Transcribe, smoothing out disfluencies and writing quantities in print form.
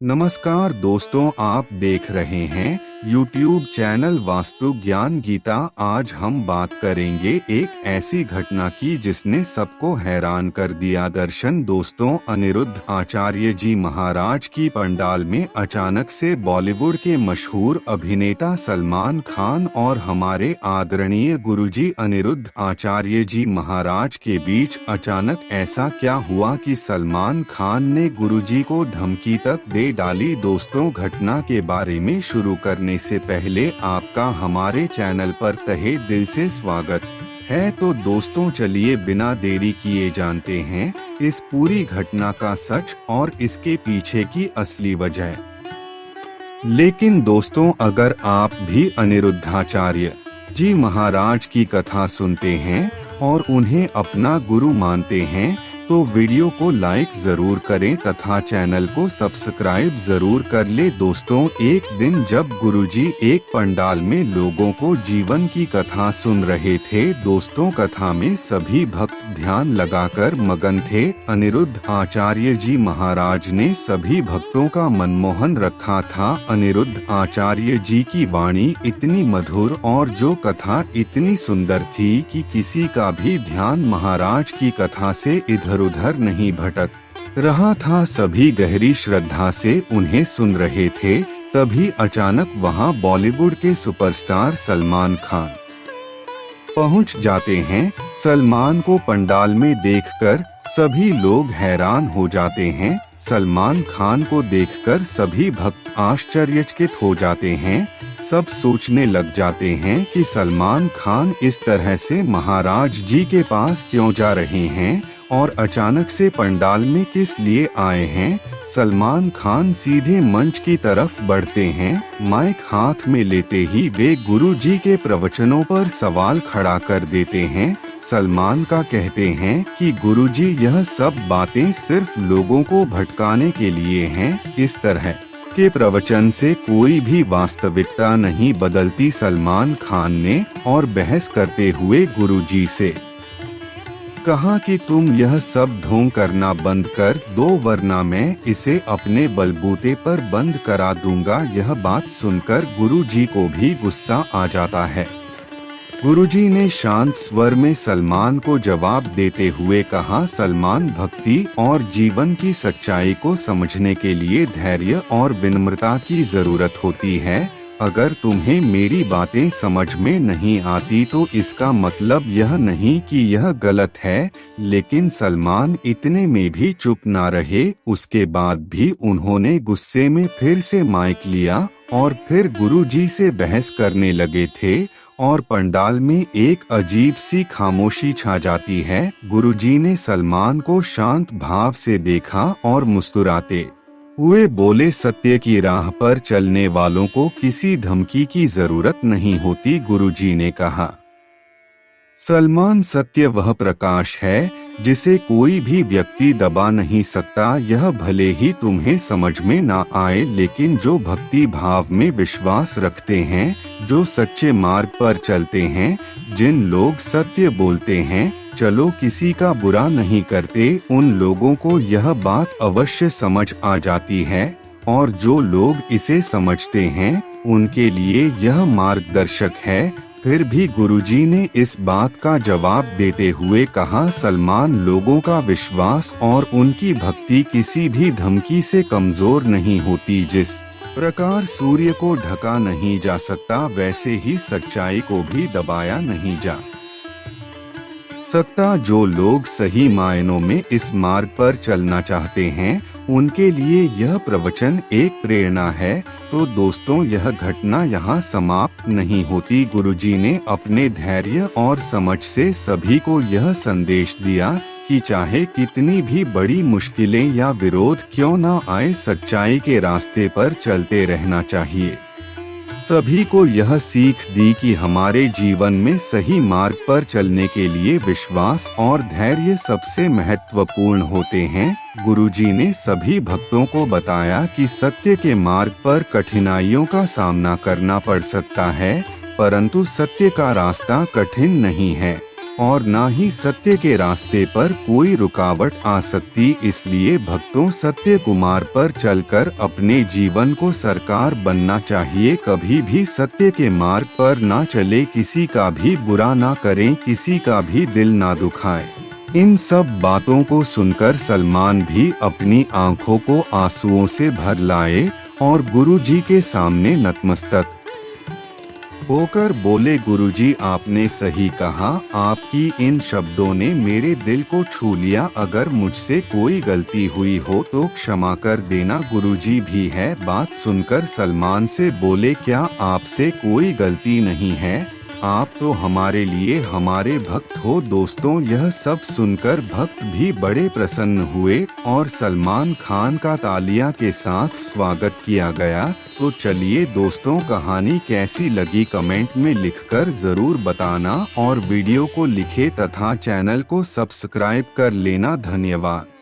नमस्कार दोस्तों, आप देख रहे हैं YouTube चैनल वास्तु ज्ञान गीता। आज हम बात करेंगे एक ऐसी घटना की जिसने सबको हैरान कर दिया। दर्शन दोस्तों, अनिरुद्ध आचार्य जी महाराज की पंडाल में अचानक से बॉलीवुड के मशहूर अभिनेता सलमान खान और हमारे आदरणीय गुरुजी अनिरुद्ध आचार्य जी महाराज के बीच अचानक ऐसा क्या हुआ कि सलमान खान ने गुरुजी को धमकी तक दे डाली। दोस्तों, घटना के बारे में शुरू करने से पहले आपका हमारे चैनल पर तहे दिल से स्वागत है। तो दोस्तों, चलिए बिना देरी किए जानते हैं इस पूरी घटना का सच और इसके पीछे की असली वजह। लेकिन दोस्तों, अगर आप भी अनिरुद्धाचार्य जी महाराज की कथा सुनते हैं और उन्हें अपना गुरु मानते हैं तो वीडियो को लाइक जरूर करें तथा चैनल को सब्सक्राइब जरूर कर ले। दोस्तों, एक दिन जब गुरुजी एक पंडाल में लोगों को जीवन की कथा सुन रहे थे। दोस्तों, कथा में सभी भक्त ध्यान लगाकर मगन थे। अनिरुद्ध आचार्य जी महाराज ने सभी भक्तों का मनमोहन रखा था। अनिरुद्ध आचार्य जी की वाणी इतनी मधुर और जो कथा इतनी सुंदर थी कि किसी का भी ध्यान महाराज की कथा से इधर उधर नहीं भटक रहा था। सभी गहरी श्रद्धा से उन्हें सुन रहे थे। तभी अचानक वहां बॉलीवुड के सुपरस्टार सलमान खान पहुंच जाते हैं। सलमान को पंडाल में देखकर सभी लोग हैरान हो जाते हैं। सलमान खान को देखकर सभी भक्त आश्चर्यचकित हो जाते हैं। सब सोचने लग जाते हैं कि सलमान खान इस तरह से महाराज जी के पास क्यों जा रहे हैं और अचानक से पंडाल में किस लिए आए हैं। सलमान खान सीधे मंच की तरफ बढ़ते हैं। माइक हाथ में लेते ही वे गुरु जी के प्रवचनों पर सवाल खड़ा कर देते हैं। सलमान का कहते हैं कि गुरुजी, यह सब बातें सिर्फ लोगों को भटकाने के लिए हैं। इस तरह के प्रवचन से कोई भी वास्तविकता नहीं बदलती। सलमान खान ने और बहस करते हुए गुरुजी से कहा कि तुम यह सब ढोंग करना बंद कर दो वरना मैं इसे अपने बलबूते पर बंद करा दूंगा। यह बात सुनकर गुरुजी को भी गुस्सा आ जाता है। गुरुजी ने शांत स्वर में सलमान को जवाब देते हुए कहा, सलमान, भक्ति और जीवन की सच्चाई को समझने के लिए धैर्य और विनम्रता की जरूरत होती है। अगर तुम्हें मेरी बातें समझ में नहीं आती तो इसका मतलब यह नहीं कि यह गलत है। लेकिन सलमान इतने में भी चुप ना रहे। उसके बाद भी उन्होंने गुस्से में फिर से माइक लिया और फिर गुरुजी से बहस करने लगे थे और पंडाल में एक अजीब सी खामोशी छा जाती है। गुरुजी ने सलमान को शांत भाव से देखा और मुस्कुराते हुए बोले, सत्य की राह पर चलने वालों को किसी धमकी की जरूरत नहीं होती। गुरुजी ने कहा, सलमान, सत्य वह प्रकाश है जिसे कोई भी व्यक्ति दबा नहीं सकता। यह भले ही तुम्हें समझ में ना आए, लेकिन जो भक्ति भाव में विश्वास रखते हैं, जो सच्चे मार्ग पर चलते हैं, जिन लोग सत्य बोलते हैं, चलो किसी का बुरा नहीं करते, उन लोगों को यह बात अवश्य समझ आ जाती है। और जो लोग इसे समझते हैं उनके लिए यह मार्गदर्शक है। फिर भी गुरुजी ने इस बात का जवाब देते हुए कहा, सलमान, लोगों का विश्वास और उनकी भक्ति किसी भी धमकी से कमजोर नहीं होती। जिस प्रकार सूर्य को ढका नहीं जा सकता, वैसे ही सच्चाई को भी दबाया नहीं जा सकता। जो लोग सही मायनों में इस मार्ग पर चलना चाहते हैं उनके लिए यह प्रवचन एक प्रेरणा है। तो दोस्तों, यह घटना यहाँ समाप्त नहीं होती। गुरुजी ने अपने धैर्य और समझ से सभी को यह संदेश दिया कि चाहे कितनी भी बड़ी मुश्किलें या विरोध क्यों न आए, सच्चाई के रास्ते पर चलते रहना चाहिए। सभी को यह सीख दी कि हमारे जीवन में सही मार्ग पर चलने के लिए विश्वास और धैर्य सबसे महत्वपूर्ण होते हैं। गुरुजी ने सभी भक्तों को बताया कि सत्य के मार्ग पर कठिनाइयों का सामना करना पड़ सकता है, परंतु सत्य का रास्ता कठिन नहीं है। और ना ही सत्य के रास्ते पर कोई रुकावट आ सकती। इसलिए भक्तों, सत्य कुमार पर चलकर अपने जीवन को सरकार बनना चाहिए। कभी भी सत्य के मार्ग पर ना चले, किसी का भी बुरा ना करें, किसी का भी दिल ना दुखाएं। इन सब बातों को सुनकर सलमान भी अपनी आंखों को आंसुओं से भर लाए और गुरुजी के सामने नतमस्तक होकर बोले, गुरुजी, आपने सही कहा। आपकी इन शब्दों ने मेरे दिल को छू लिया। अगर मुझसे कोई गलती हुई हो तो क्षमा कर देना। गुरुजी भी है बात सुनकर सलमान से बोले, क्या आपसे कोई गलती नहीं है? आप तो हमारे लिए हमारे भक्त हो। दोस्तों, यह सब सुनकर भक्त भी बड़े प्रसन्न हुए और सलमान खान का तालियां के साथ स्वागत किया गया। तो चलिए दोस्तों, कहानी कैसी लगी कमेंट में लिखकर जरूर बताना और वीडियो को लिखे तथा चैनल को सब्सक्राइब कर लेना। धन्यवाद।